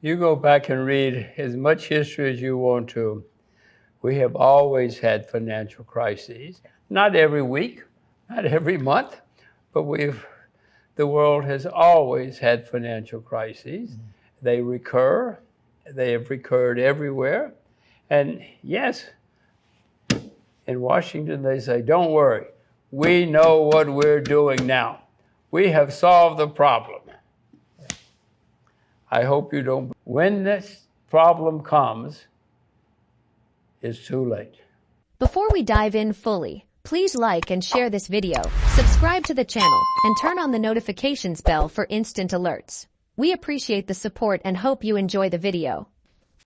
You go back and read as much history as you want to. We have always had financial crises. Not every week, not every month, but the world has always had financial crises. Mm-hmm. They recur. They have recurred everywhere. And yes, in Washington, they say, don't worry. We know what we're doing now. We have solved the problem. I hope you don't. When this problem comes, it's too late. Before we dive in fully, please like and share this video, subscribe to the channel, and turn on the notifications bell for instant alerts. We appreciate the support and hope you enjoy the video.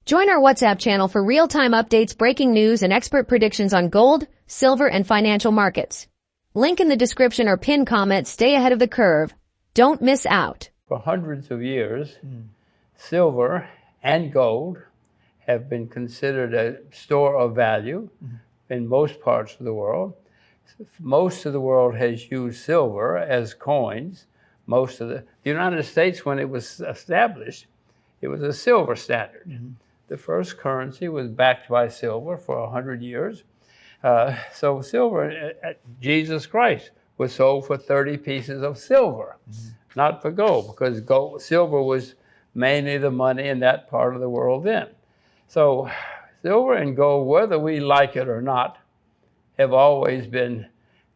Join our WhatsApp channel for real-time updates, breaking news, and expert predictions on gold, silver, and financial markets. Link in the description or pinned comment. Stay ahead of the curve. Don't miss out. For hundreds of years, silver and gold have been considered a store of value in most parts of the world. Most of the world has used silver as coins. Most of the United States, when it was established, it was a silver standard. Mm-hmm. The first currency was backed by silver for 100 years. So silver, Jesus Christ was sold for 30 pieces of silver, not for gold, because silver was mainly the money in that part of the world then. So silver and gold, whether we like it or not, have always been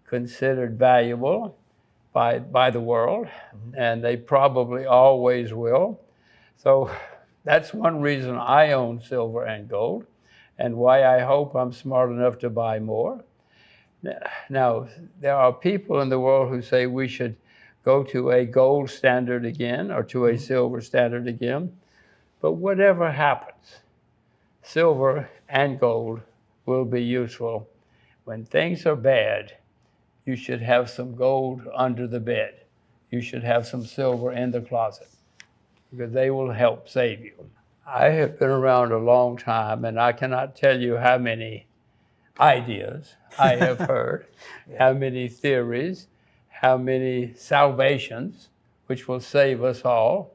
considered valuable by the world, and they probably always will. So that's one reason I own silver and gold, and why I hope I'm smart enough to buy more. Now, there are people in the world who say we should go to a gold standard again or to a silver standard again. But whatever happens, silver and gold will be useful. When things are bad, you should have some gold under the bed. You should have some silver in the closet, because they will help save you. I have been around a long time, and I cannot tell you how many ideas I have heard, how many theories, how many salvations, which will save us all.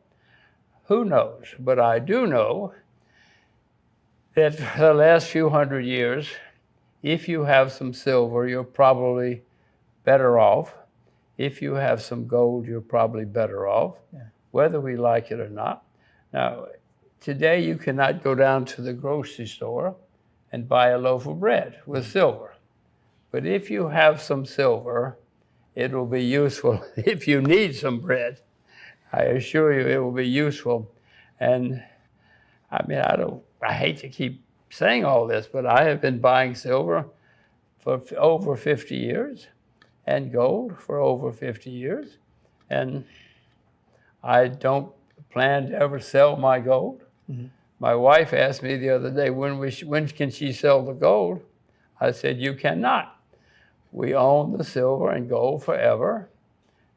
Who knows? But I do know that for the last few hundred years, if you have some silver, you're probably better off. If you have some gold, you're probably better off, whether we like it or not. Now, today you cannot go down to the grocery store and buy a loaf of bread with silver. But if you have some silver, it will be useful. If you need some bread, I assure you it will be useful. And I mean, I hate to keep saying all this, but I have been buying silver for over 50 years and gold for over 50 years. And I don't plan to ever sell my gold. Mm-hmm. My wife asked me the other day, when can she sell the gold? I said, you cannot. We own the silver and gold forever.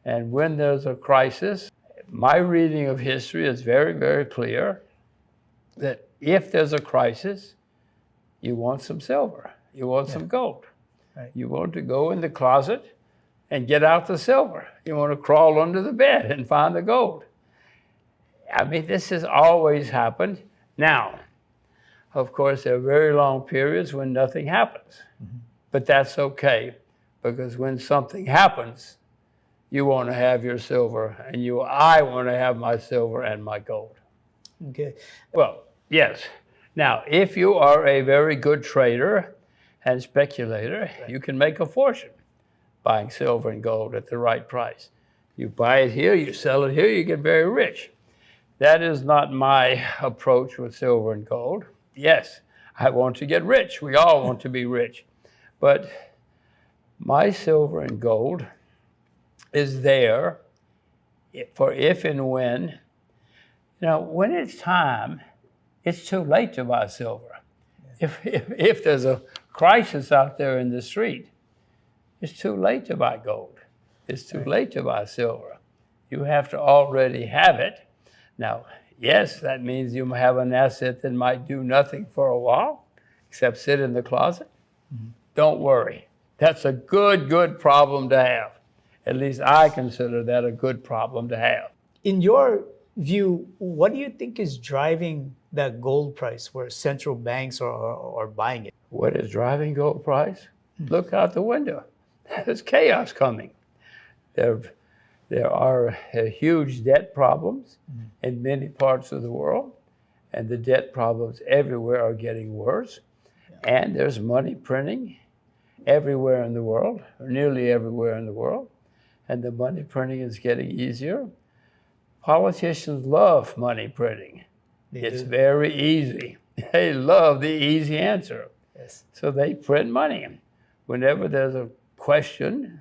And when there's a crisis, my reading of history is very, very clear that if there's a crisis, you want some silver, you want some gold. Right. You want to go in the closet and get out the silver. You want to crawl under the bed and find the gold. I mean, this has always happened. Now, of course, there are very long periods when nothing happens. Mm-hmm. But that's okay, because when something happens, you want to have your silver, and I want to have my silver and my gold. Okay. Well, yes. Now, if you are a very good trader and speculator, you can make a fortune buying silver and gold at the right price. You buy it here, you sell it here, you get very rich. That is not my approach with silver and gold. Yes, I want to get rich. We all want to be rich. But my silver and gold is there for if and when. Now, when it's time, it's too late to buy silver. If there's a crisis out there in the street, it's too late to buy gold. It's too late to buy silver. You have to already have it. Now, yes, that means you have an asset that might do nothing for a while, except sit in the closet. Mm-hmm. Don't worry. That's a good problem to have. At least I consider that a good problem to have. In your view, what do you think is driving that gold price where central banks are buying it? What is driving gold price? Look out the window. There's chaos coming. There are huge debt problems in many parts of the world, and the debt problems everywhere are getting worse. And there's money printing everywhere in the world, or nearly everywhere in the world, and the money printing is getting easier. Politicians love money printing. It's very easy. They love the easy answer. Yes. So they print money. Whenever there's a question,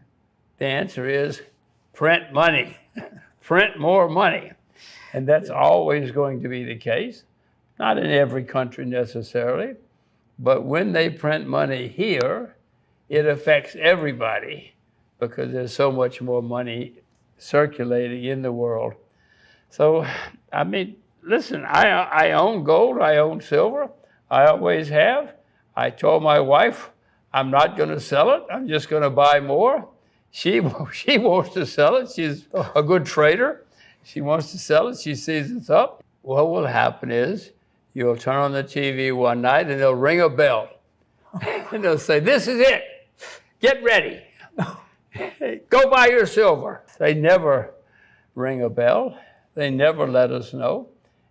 the answer is print money, print more money. And that's always going to be the case. Not in every country necessarily, but when they print money here, it affects everybody because there's so much more money circulating in the world. So, I mean, listen, I own gold, I own silver, I always have. I told my wife, I'm not going to sell it, I'm just going to buy more. She wants to sell it, she's a good trader. She wants to sell it, she sees it's up. What will happen is, you'll turn on the TV one night and they'll ring a bell. And they'll say, this is it, get ready. Go buy your silver. They never ring a bell. They never let us know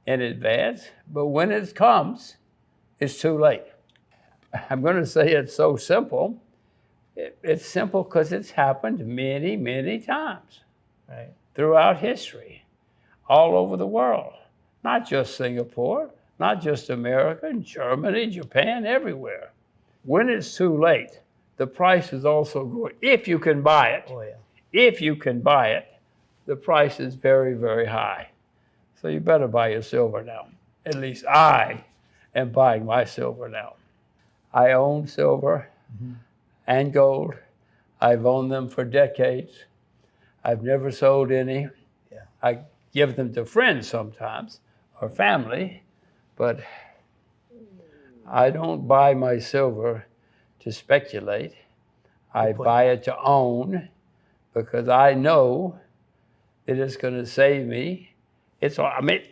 in advance. But when it comes, it's too late. I'm going to say it's so simple. It's simple because it's happened many, many times throughout history, all over the world. Not just Singapore, not just America, Germany, Japan, everywhere. When it's too late, the price is also going. If you can buy it, if you can buy it, the price is very, very high. So you better buy your silver now. At least I am buying my silver now. I own silver and gold. I've owned them for decades. I've never sold any. I give them to friends sometimes or family, but I don't buy my silver to speculate. I buy it to own because I know that it's going to save me. I mean,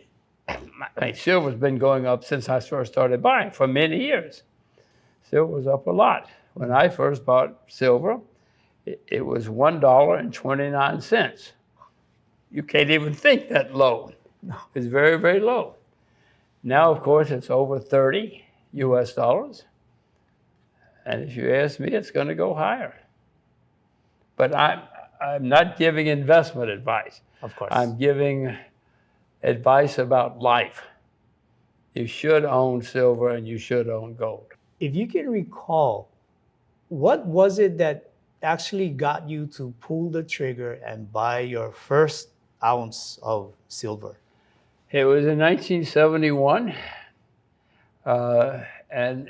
silver's been going up since I first started buying for many years. Silver's up a lot. When I first bought silver, it was $1.29. You can't even think that low. It's very, very low. Now, of course, it's over 30 US dollars. And if you ask me, it's going to go higher. But I'm not giving investment advice. Of course. I'm giving advice about life. You should own silver and you should own gold. If you can recall, what was it that actually got you to pull the trigger and buy your first ounce of silver? It was in 1971, and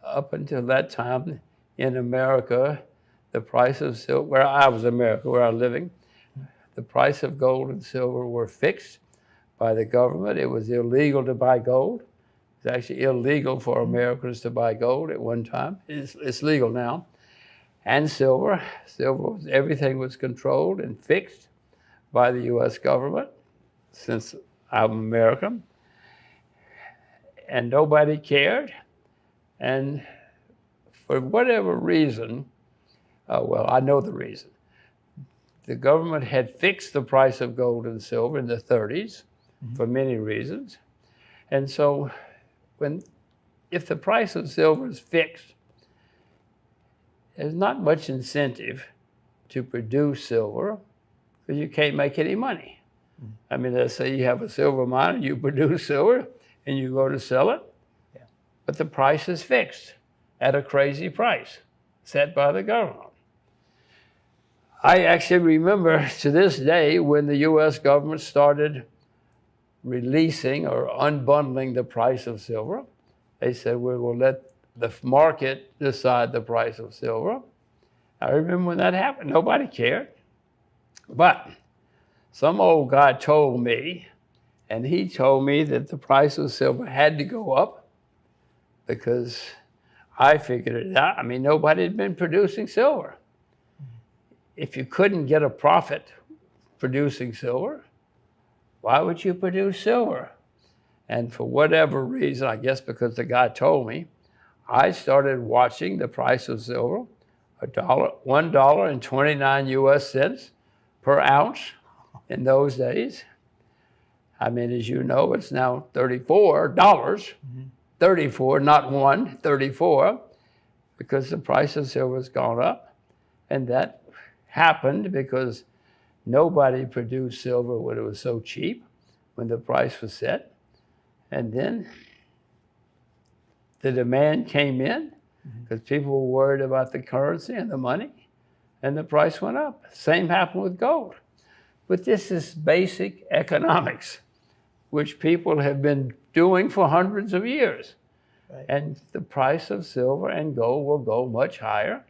up until that time in America, the price of silver, where I was America, where I was living, the price of gold and silver were fixed by the government. It was illegal to buy gold. It's actually illegal for Americans to buy gold at one time. It's legal now. And silver. Everything was controlled and fixed by the US government, since I'm American. And nobody cared. And for whatever reason, well, I know the reason. The government had fixed the price of gold and silver in the 30s for many reasons. And so if the price of silver is fixed, there's not much incentive to produce silver because you can't make any money. I mean, let's say you have a silver mine and you produce silver and you go to sell it, but the price is fixed at a crazy price set by the government. I actually remember to this day when the US government started releasing or unbundling the price of silver. They said, we will let the market decide the price of silver. I remember when that happened, nobody cared. But some old guy told me, and he told me that the price of silver had to go up because I figured it out. I mean, nobody had been producing silver. If you couldn't get a profit producing silver, why would you produce silver? And for whatever reason, I guess because the guy told me, I started watching the price of silver, $1.29 US cents per ounce in those days. I mean, as you know, it's now $34, 34, not one, 34, because the price of silver has gone up. And that happened because nobody produced silver when it was so cheap, when the price was set. And then the demand came in because people were worried about the currency and the money, and the price went up. Same happened with gold. But this is basic economics, which people have been doing for hundreds of years. Right. And the price of silver and gold will go much higher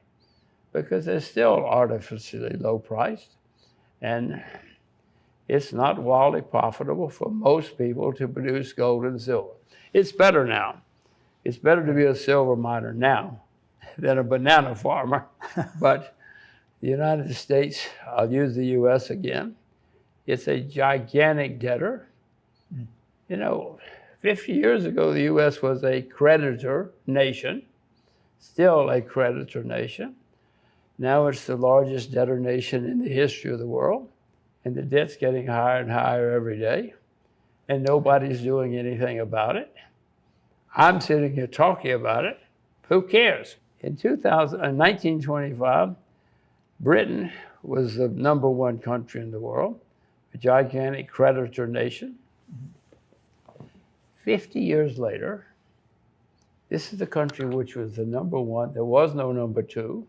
because they're still artificially low priced. And it's not wildly profitable for most people to produce gold and silver. It's better now. It's better to be a silver miner now than a banana farmer. But the United States, I'll use the US again, it's a gigantic debtor. You know, 50 years ago, the US was a creditor nation, still a creditor nation. Now it's the largest debtor nation in the history of the world. And the debt's getting higher and higher every day, and nobody's doing anything about it. I'm sitting here talking about it. Who cares? In 1925, Britain was the #1 country in the world, a gigantic creditor nation. 50 years later, this is the country which was the #1. There was no #2.